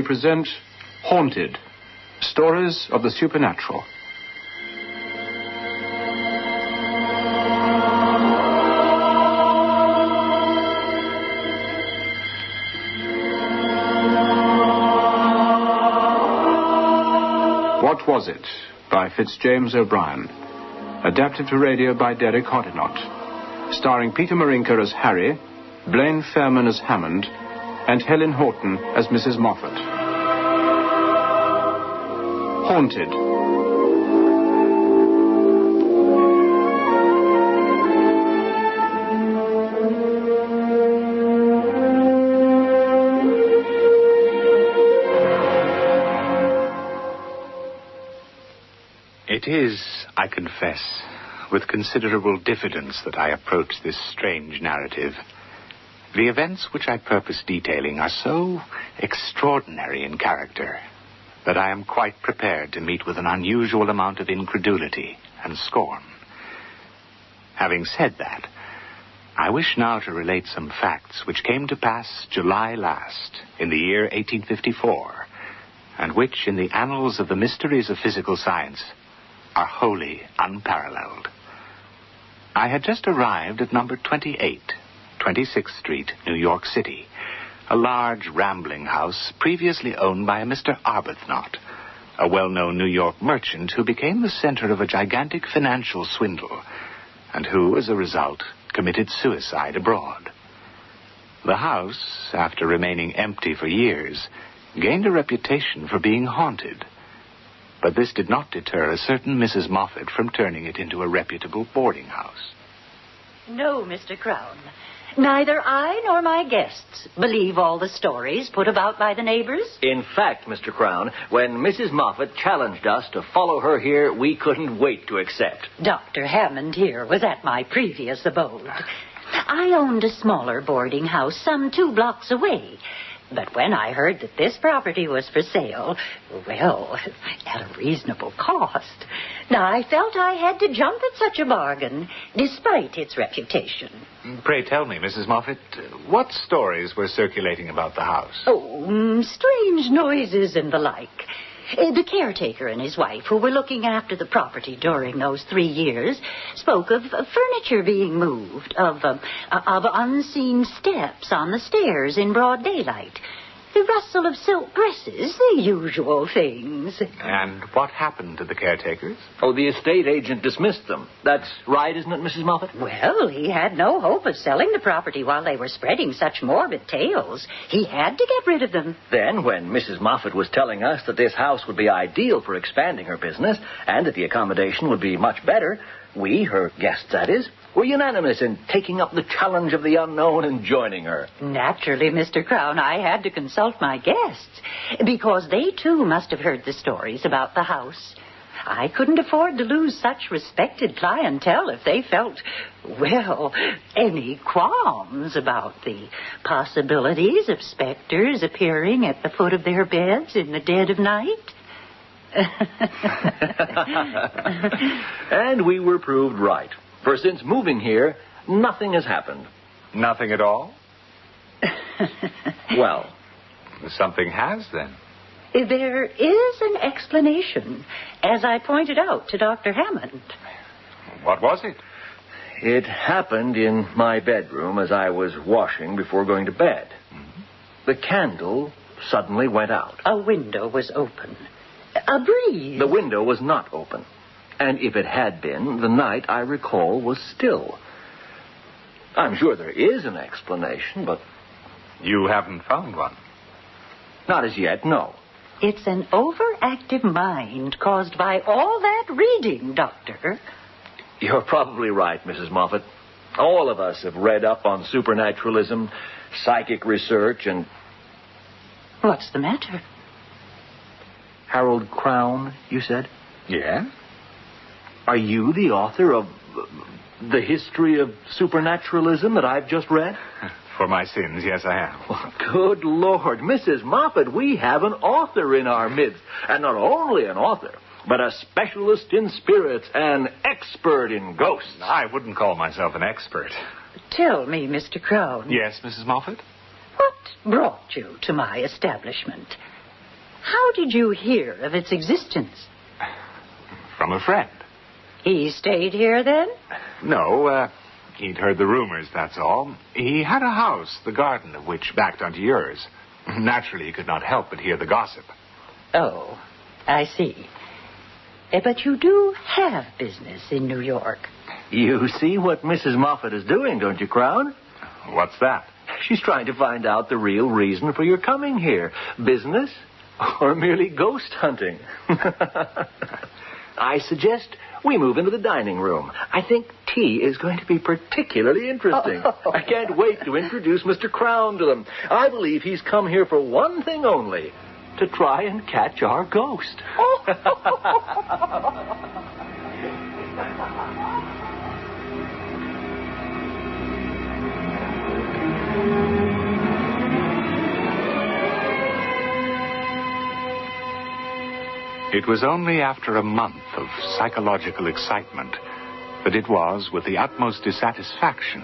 present Haunted, Stories of the Supernatural. What Was It? By Fitzjames O'Brien. Adapted to radio by Derek Hoddinott. Starring Peter Marinker as Harry, Blaine Fairman as Hammond, and Helen Horton as Mrs. Moffat. Haunted. It is, I confess, with considerable diffidence that I approach this strange narrative. The events which I purpose detailing are so extraordinary in character that I am quite prepared to meet with an unusual amount of incredulity and scorn. Having said that, I wish now to relate some facts which came to pass July last, in the year 1854, and which, in the annals of the mysteries of physical science, are wholly unparalleled. I had just arrived at number 28, 26th Street, New York City, a large, rambling house previously owned by a Mr. Arbuthnot, a well-known New York merchant who became the center of a gigantic financial swindle, and who, as a result, committed suicide abroad. The house, after remaining empty for years, gained a reputation for being haunted. But this did not deter a certain Mrs. Moffat from turning it into a reputable boarding house. No, Mr. Crown. Neither I nor my guests believe all the stories put about by the neighbors. In fact, Mr. Crown, when Mrs. Moffat challenged us to follow her here, we couldn't wait to accept. Dr. Hammond here was at my previous abode. I owned a smaller boarding house some 2 blocks away. But when I heard that this property was for sale, well, at a reasonable cost, I felt I had to jump at such a bargain, despite its reputation. Pray tell me, Mrs. Moffat, what stories were circulating about the house? Oh, strange noises and the like. The caretaker and his wife, who were looking after the property during those 3 years, spoke of furniture being moved, of unseen steps on the stairs in broad daylight, the rustle of silk dresses, the usual things. And what happened to the caretakers? Oh, the estate agent dismissed them. That's right, isn't it, Mrs. Moffat? Well, he had no hope of selling the property while they were spreading such morbid tales. He had to get rid of them. Then, when Mrs. Moffat was telling us that this house would be ideal for expanding her business and that the accommodation would be much better, we, her guests that is, were unanimous in taking up the challenge of the unknown and joining her. Naturally, Mr. Crown, I had to consult my guests, because they, too, must have heard the stories about the house. I couldn't afford to lose such respected clientele if they felt, well, any qualms about the possibilities of specters appearing at the foot of their beds in the dead of night. And we were proved right. For since moving here, nothing has happened. Nothing at all? Well, something has, then. There is an explanation, as I pointed out to Dr. Hammond. What was it? It happened in my bedroom as I was washing before going to bed. Mm-hmm. The candle suddenly went out. A window was open. A breeze. The window was not open. And if it had been, the night, I recall, was still. I'm sure there is an explanation, but... You haven't found one? Not as yet, no. It's an overactive mind caused by all that reading, Doctor. You're probably right, Mrs. Moffat. All of us have read up on supernaturalism, psychic research, and... What's the matter? Harold Crown, you said? Yeah? Are you the author of the history of supernaturalism that I've just read? For my sins, yes, I am. Well, good Lord, Mrs. Moffat, we have an author in our midst. And not only an author, but a specialist in spirits, an expert in ghosts. I wouldn't call myself an expert. Tell me, Mr. Crown. Yes, Mrs. Moffat? What brought you to my establishment? How did you hear of its existence? From a friend. He stayed here then? No, he'd heard the rumors, that's all. He had a house, the garden of which backed onto yours. Naturally, he could not help but hear the gossip. Oh, I see. But you do have business in New York. You see what Mrs. Moffat is doing, don't you, Crown? What's that? She's trying to find out the real reason for your coming here. Business or merely ghost hunting? I suggest we move into the dining room. I think tea is going to be particularly interesting. I can't wait to introduce Mr. Crown to them. I believe he's come here for one thing only, to try and catch our ghost. It was only after a month of psychological excitement that it was with the utmost dissatisfaction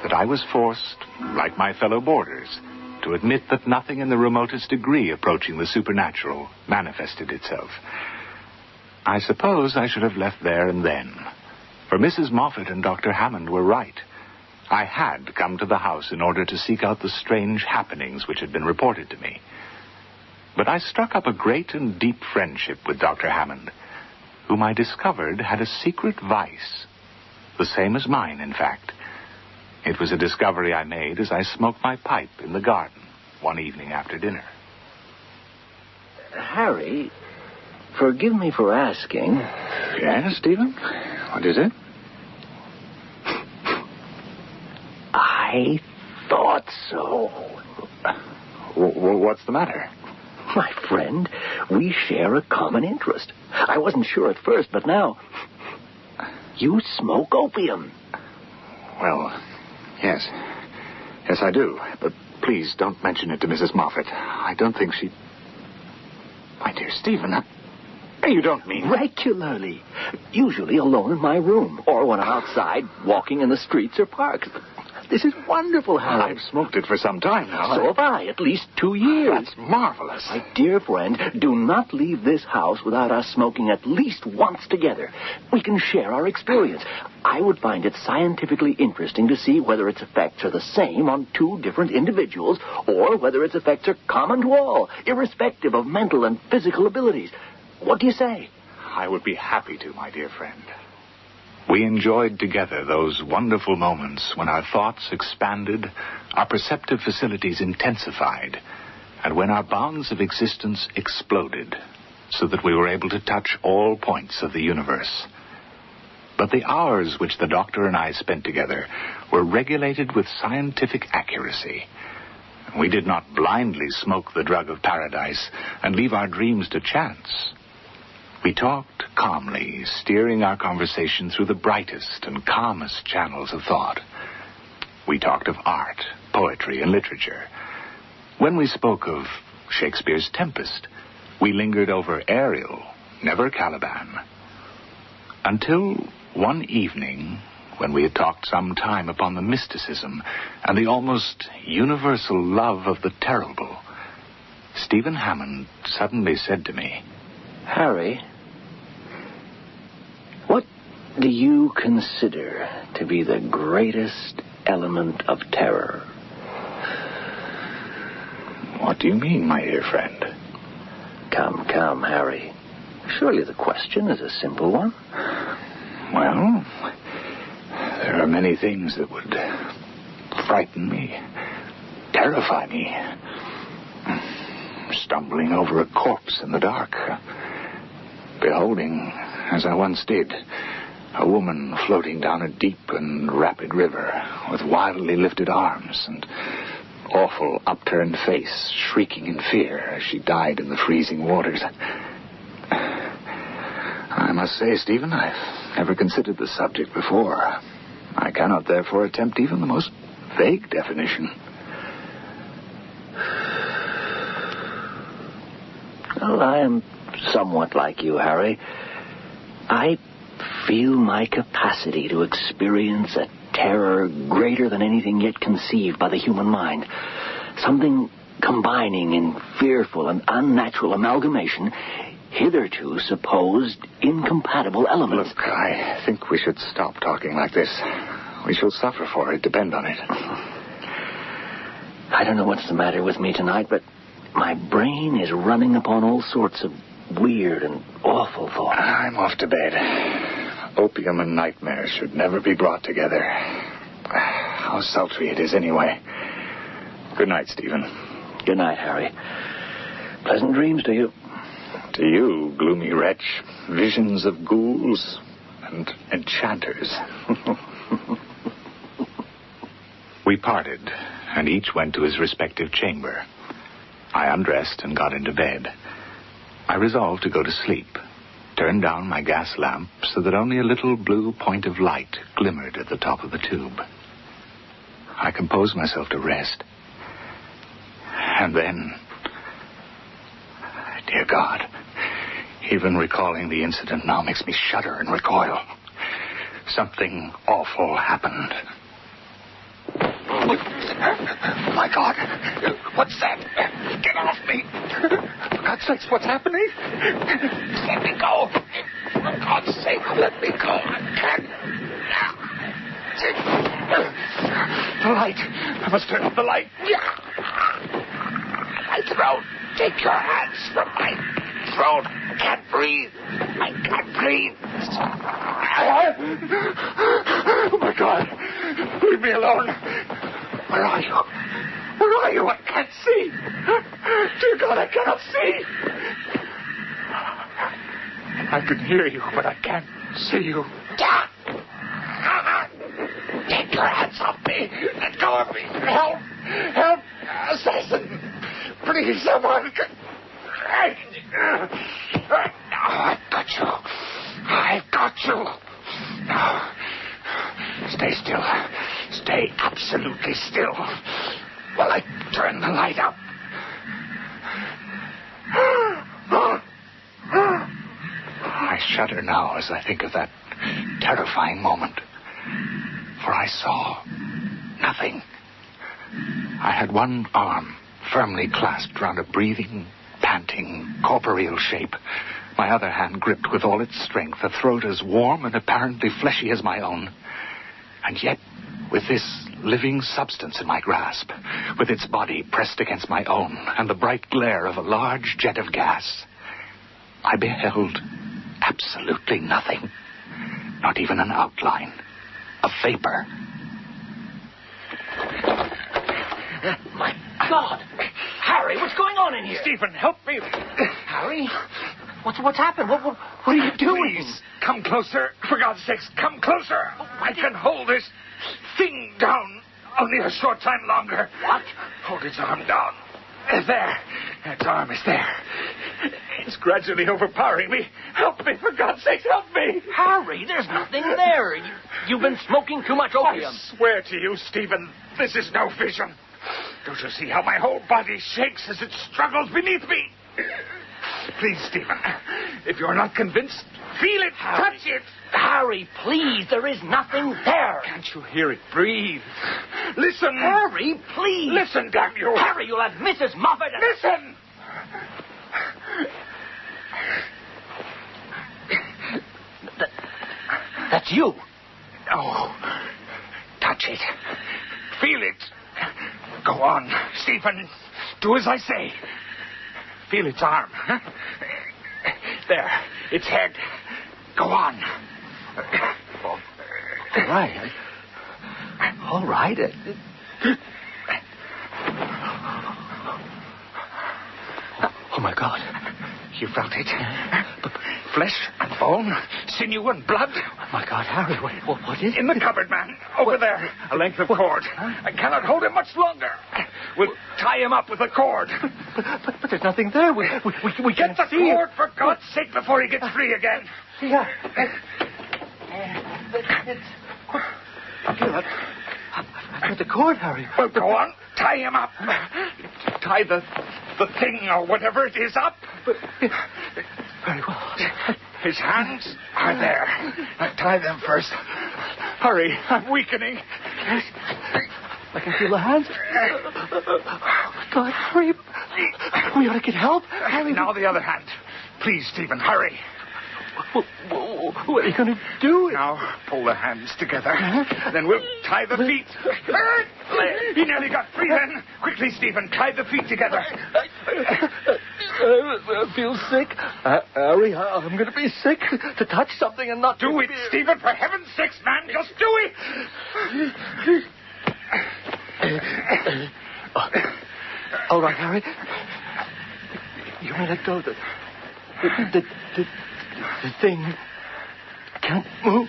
that I was forced, like my fellow boarders, to admit that nothing in the remotest degree approaching the supernatural manifested itself. I suppose I should have left there and then, for Mrs. Moffat and Dr. Hammond were right. I had come to the house in order to seek out the strange happenings which had been reported to me. But I struck up a great and deep friendship with Dr. Hammond, whom I discovered had a secret vice, the same as mine, in fact. It was a discovery I made as I smoked my pipe in the garden one evening after dinner. Harry, forgive me for asking. Yes, Stephen? What is it? I thought so. What's the matter? My friend, we share a common interest. I wasn't sure at first, but now... You smoke opium. Well, yes. Yes, I do. But please don't mention it to Mrs. Moffat. I don't think she... My dear Stephen, you don't mean... Regularly. Usually alone in my room, or when I'm outside walking in the streets or parks. This is wonderful, Harry. I've smoked it for some time now. So have I, at least 2 years. That's marvelous. My dear friend, do not leave this house without us smoking at least once together. We can share our experience. I would find it scientifically interesting to see whether its effects are the same on two different individuals, or whether its effects are common to all, irrespective of mental and physical abilities. What do you say? I would be happy to, my dear friend. We enjoyed together those wonderful moments when our thoughts expanded, our perceptive facilities intensified, and when our bonds of existence exploded, so that we were able to touch all points of the universe. But the hours which the doctor and I spent together were regulated with scientific accuracy. We did not blindly smoke the drug of paradise and leave our dreams to chance. We talked calmly, steering our conversation through the brightest and calmest channels of thought. We talked of art, poetry, and literature. When we spoke of Shakespeare's Tempest, we lingered over Ariel, never Caliban. Until one evening, when we had talked some time upon the mysticism and the almost universal love of the terrible, Stephen Hammond suddenly said to me, Harry, what do you consider to be the greatest element of terror? What do you mean, my dear friend? Come, Harry. Surely the question is a simple one. Well, there are many things that would frighten me, terrify me. Stumbling over a corpse in the dark. Beholding, as I once did, a woman floating down a deep and rapid river with wildly lifted arms and awful upturned face, shrieking in fear as she died in the freezing waters. I must say, Stephen, I've never considered the subject before. I cannot, therefore, attempt even the most vague definition. Well, I am somewhat like you, Harry. I feel my capacity to experience a terror greater than anything yet conceived by the human mind. Something combining in fearful and unnatural amalgamation hitherto supposed incompatible elements. Look, I think we should stop talking like this. We shall suffer for it, depend on it. I don't know what's the matter with me tonight, but my brain is running upon all sorts of weird and awful thoughts. I'm off to bed. Opium and nightmares should never be brought together. How sultry it is anyway. Good night, Stephen. Good night, Harry. Pleasant dreams to you. To you, gloomy wretch, visions of ghouls and enchanters. We parted, and each went to his respective chamber. I undressed and got into bed. I resolved to go to sleep, turned down my gas lamp so that only a little blue point of light glimmered at the top of the tube. I composed myself to rest. And then, dear God, even recalling the incident now makes me shudder and recoil. Something awful happened. My God, what's that? Get off me. For God's sakes, what's happening? Let me go. For God's sake, let me go. I can't. The light. I must turn off the light. My throat. Take your hands from my throat. I can't breathe. I can't breathe. Oh, my God. Leave me alone. Where are you? Where are you? I can't see. Dear God, I cannot see. I can hear you, but I can't see you. Take your hands off me. Let go of me. Help. Help. Assassin. Please, someone. I've got you. I've got you. Now, stay still. Stay absolutely still while I turn the light up. I shudder now as I think of that terrifying moment. For I saw nothing. I had one arm firmly clasped round a breathing, panting, corporeal shape. My other hand gripped with all its strength a throat as warm and apparently fleshy as my own. And yet, with this living substance in my grasp, with its body pressed against my own, and the bright glare of a large jet of gas, I beheld absolutely nothing. Not even an outline. A vapor. My God! Harry, what's going on in here? Stephen, help me. Harry? What's happened? What are you doing? Please, come closer. For God's sakes, come closer. I can hold this thing down only a short time longer. What? Hold its arm down. There. Its arm is there. It's gradually overpowering me. Help me, for God's sakes, help me. Harry, there's nothing there. You've been smoking too much opium. I swear to you, Stephen, this is no vision. Don't you see how my whole body shakes as it struggles beneath me? Please, Stephen, if you're not convinced, feel it, Harry. touch it. Harry, please, there is nothing there. Can't you hear it breathe? Listen. Harry, please. Listen, damn you. Harry, you'll have Mrs. Moffat. Listen. That's you. No. Touch it. Feel it. Go on, Stephen. Do as I say. Feel its arm. Huh? There. Its head. Go on. All right. All right. Oh, my God. You felt it? Flesh and bone, sinew and blood. Oh, my God, Harry, what is it? In the cupboard, man. Over there. A length of cord. I cannot hold him much longer. We'll tie him up with a cord. But there's nothing there. We Get the cord, for God's sake, before he gets free again. Yeah. I've got the cord, Harry. Well, go on. Tie him up. Tie the thing or whatever it is up. Very well. His hands are there. Tie them first. Hurry. I'm weakening. I can feel the hands. God, hurry. We ought to get help. Hurry. Now the other hand. Please, Stephen, hurry. What are you going to do? Now, pull the hands together. Then we'll tie the feet. He nearly got free then. Quickly, Stephen, tie the feet together. I feel sick. Harry, I'm going to be sick to touch something and not do it, Stephen, for heaven's sakes, man. Just do it. All right, Harry. You may let go. The thing can't move.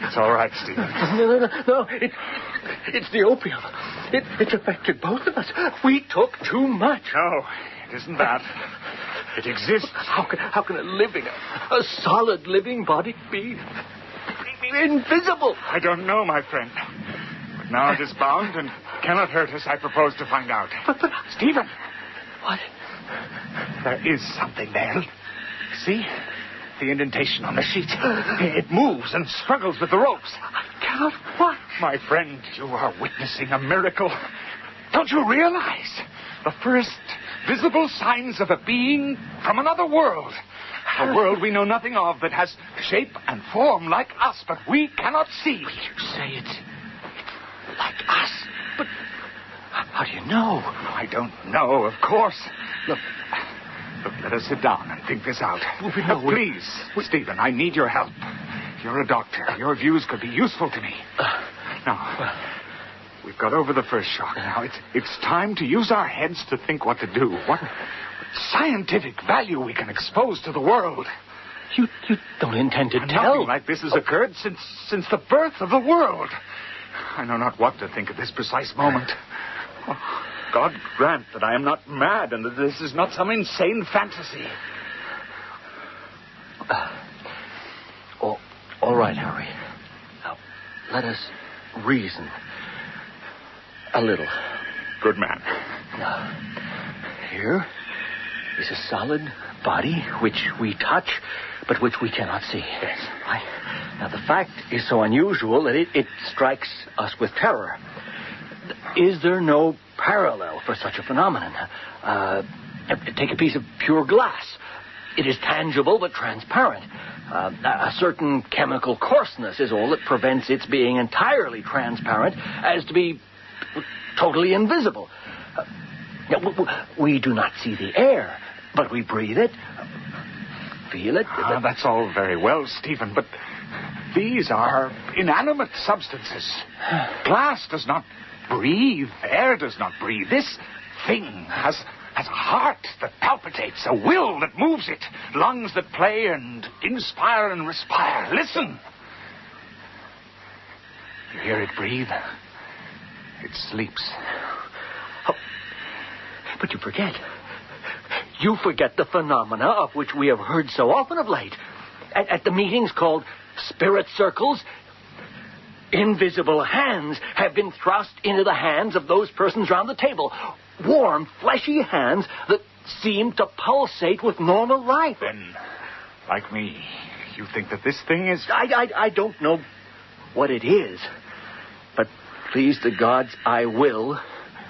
It's all right, Stephen. No. It's the opium. It's affected both of us. We took too much. No, it isn't that. It exists. How can a solid living body be invisible? I don't know, my friend. But now it is bound and cannot hurt us. I propose to find out. But Stephen. What? There is something there. See? The indentation on the sheet. It moves and struggles with the ropes. I cannot watch. My friend, you are witnessing a miracle. Don't you realize? The first visible signs of a being from another world. A world we know nothing of that has shape and form like us, but we cannot see. You say it's like us? But how do you know? I don't know, of course. Look, let us sit down and think this out. Please, Stephen, I need your help. You're a doctor. Your views could be useful to me. Now, we've got over the first shock. Now, it's time to use our heads to think what to do. What scientific value we can expose to the world. You don't intend to tell? Nothing like this has occurred since the birth of the world. I know not what to think at this precise moment. Oh, God grant that I am not mad and that this is not some insane fantasy. All right, Harry. Now, let us reason a little. Good man. Here is a solid body which we touch, but which we cannot see. Yes. Right? Now, the fact is so unusual that it strikes us with terror. Is there no parallel for such a phenomenon? Take a piece of pure glass. It is tangible but transparent. A certain chemical coarseness is all that prevents its being entirely transparent as to be totally invisible. We do not see the air, but we breathe it, feel it. That's all very well, Stephen, but these are inanimate substances. Glass does not breathe. Air does not breathe. This thing has a heart that palpitates, a will that moves it, lungs that play and inspire and respire. Listen. You hear it breathe? It sleeps. Oh, but you forget. You forget the phenomena of which we have heard so often of late. At the meetings called spirit circles, invisible hands have been thrust into the hands of those persons round the table. Warm, fleshy hands that seem to pulsate with normal life. Then, like me, you think that this thing is... I don't know what it is. But please the gods, I will,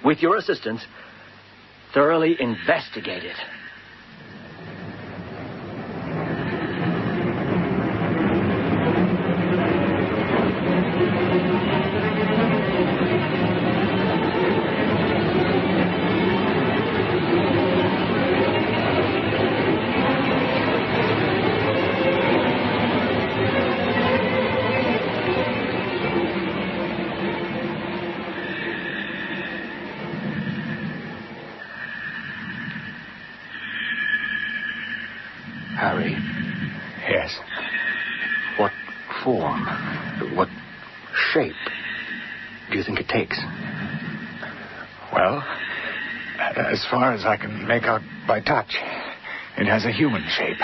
with your assistance, thoroughly investigate it. Harry. Yes. What form, what shape do you think it takes? Well, as far as I can make out by touch, it has a human shape.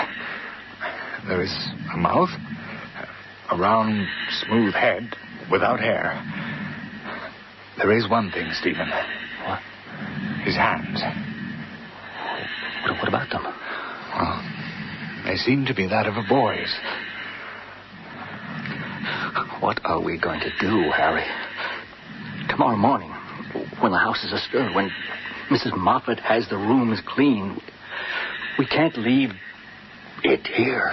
There is a mouth, a round, smooth head without hair. There is one thing, Stephen. What? His hands. What about them? Well, they seem to be that of a boy's. What are we going to do, Harry? Tomorrow morning, when the house is astir, when Mrs. Moffat has the rooms clean, we can't leave it here.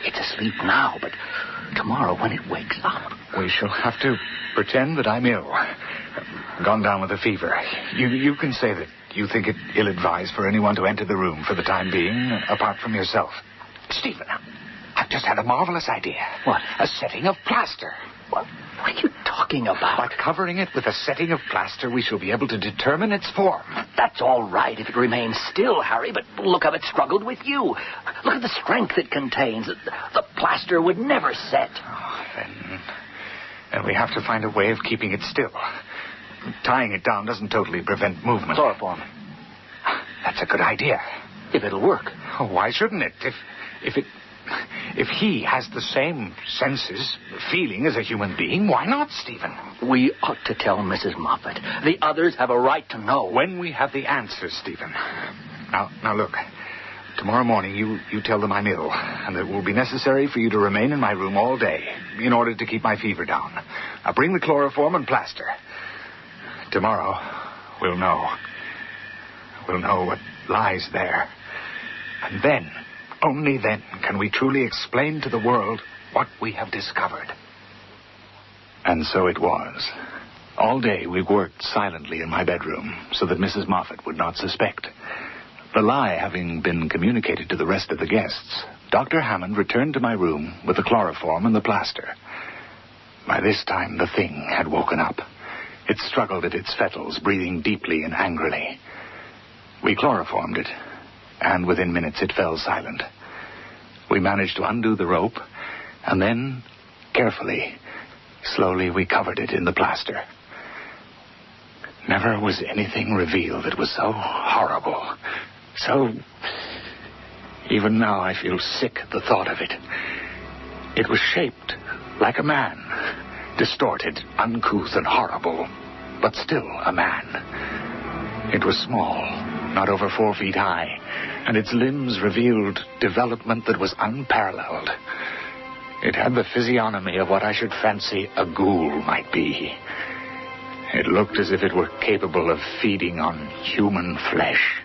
It's asleep now, but tomorrow when it wakes up... We shall have to pretend that I'm ill. Gone down with a fever. You can say that you think it ill-advised for anyone to enter the room for the time being, apart from yourself. Stephen, I've just had a marvelous idea. What? A setting of plaster. What are you talking about? By covering it with a setting of plaster, we shall be able to determine its form. That's all right if it remains still, Harry, but look how it struggled with you. Look at the strength it contains. The plaster would never set. Oh, then we have to find a way of keeping it still. Tying it down doesn't totally prevent movement. Chloroform. That's a good idea. If it'll work. Oh, why shouldn't it? If he has the same senses, feeling as a human being, why not, Stephen? We ought to tell Mrs. Moffat. The others have a right to know. When we have the answers, Stephen. Now look. Tomorrow morning you tell them I'm ill, and it will be necessary for you to remain in my room all day in order to keep my fever down. I'll bring the chloroform and plaster. Tomorrow, we'll know. We'll know what lies there. And then, only then, can we truly explain to the world what we have discovered. And so it was. All day we worked silently in my bedroom so that Mrs. Moffat would not suspect. The lie having been communicated to the rest of the guests, Dr. Hammond returned to my room with the chloroform and the plaster. By this time, the thing had woken up. It struggled at its fettles, breathing deeply and angrily. We chloroformed it, and within minutes it fell silent. We managed to undo the rope, and then, carefully, slowly we covered it in the plaster. Never was anything revealed that was so horrible, so... Even now I feel sick at the thought of it. It was shaped like a man, distorted, uncouth, and horrible, but still a man. It was small, not over 4 feet high, and its limbs revealed development that was unparalleled. It had the physiognomy of what I should fancy a ghoul might be. It looked as if it were capable of feeding on human flesh.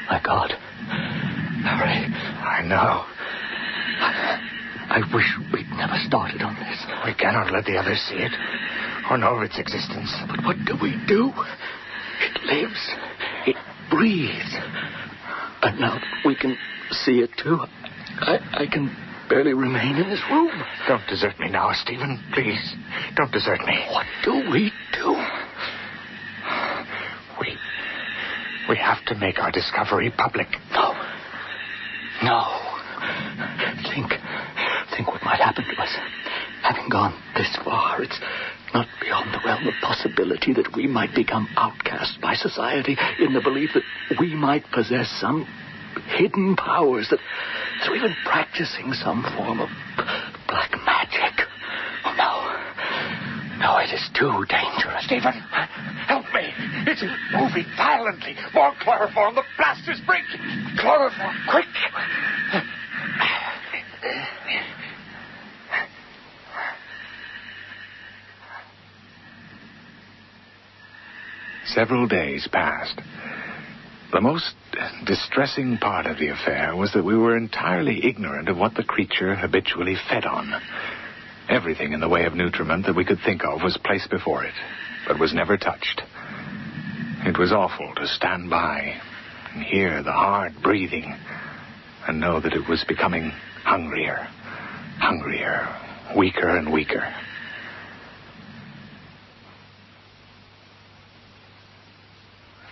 My God. Harry. I know. I wish we'd never started on this. We cannot let the others see it, or know of its existence. But what do we do? It lives. It breathes. And now that we can see it, too, I can barely remain in this room. Don't desert me now, Stephen. Please, don't desert me. What do we do? We have to make our discovery public. No. Think what might happen to us. Having gone this far, it's not beyond the realm of possibility that we might become outcast by society in the belief that we might possess some hidden powers, that through even practicing some form of black magic. Oh, no, it is too dangerous. Stephen, help me. It's moving violently. More chloroform. The blaster's breaking. Chloroform, quick. Several days passed. The most distressing part of the affair was that we were entirely ignorant of what the creature habitually fed on. Everything in the way of nutriment that we could think of was placed before it, but was never touched. It was awful to stand by and hear the hard breathing and know that it was becoming hungrier, weaker and weaker.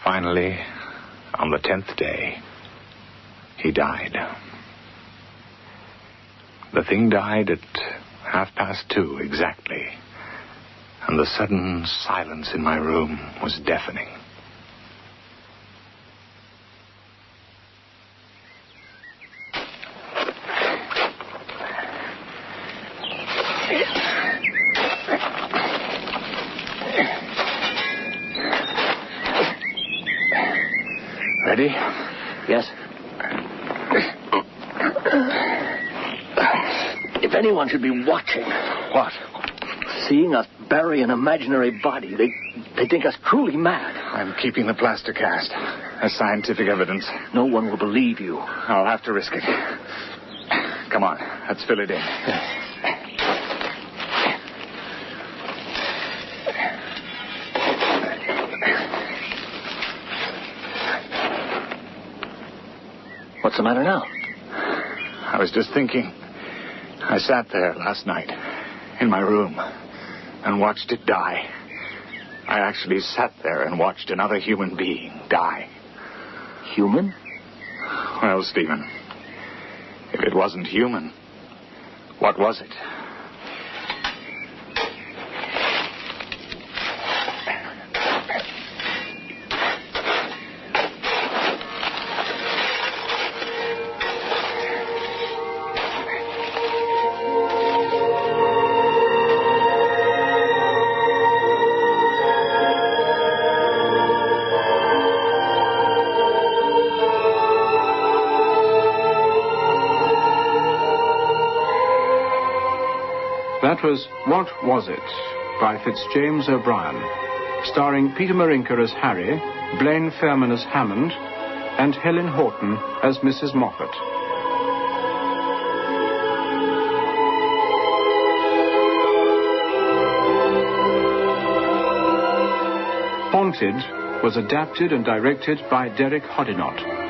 Finally, on the 10th day, he died. The thing died at 2:30 exactly, and the sudden silence in my room was deafening. ready? Yes. If anyone should be watching... What? Seeing us bury an imaginary body, they think us cruelly mad. I'm keeping the plaster cast as scientific evidence. No one will believe you. I'll have to risk it. Come on, let's fill it in. What's the matter now? I was just thinking. I sat there last night in my room and watched it die. I actually sat there and watched another human being die. Human? Well, Stephen, if it wasn't human, what was it? That was What Was It? By Fitzjames O'Brien, starring Peter Marinker as Harry, Blaine Fairman as Hammond, and Helen Horton as Mrs. Moffat. Haunted was adapted and directed by Derek Hoddinott.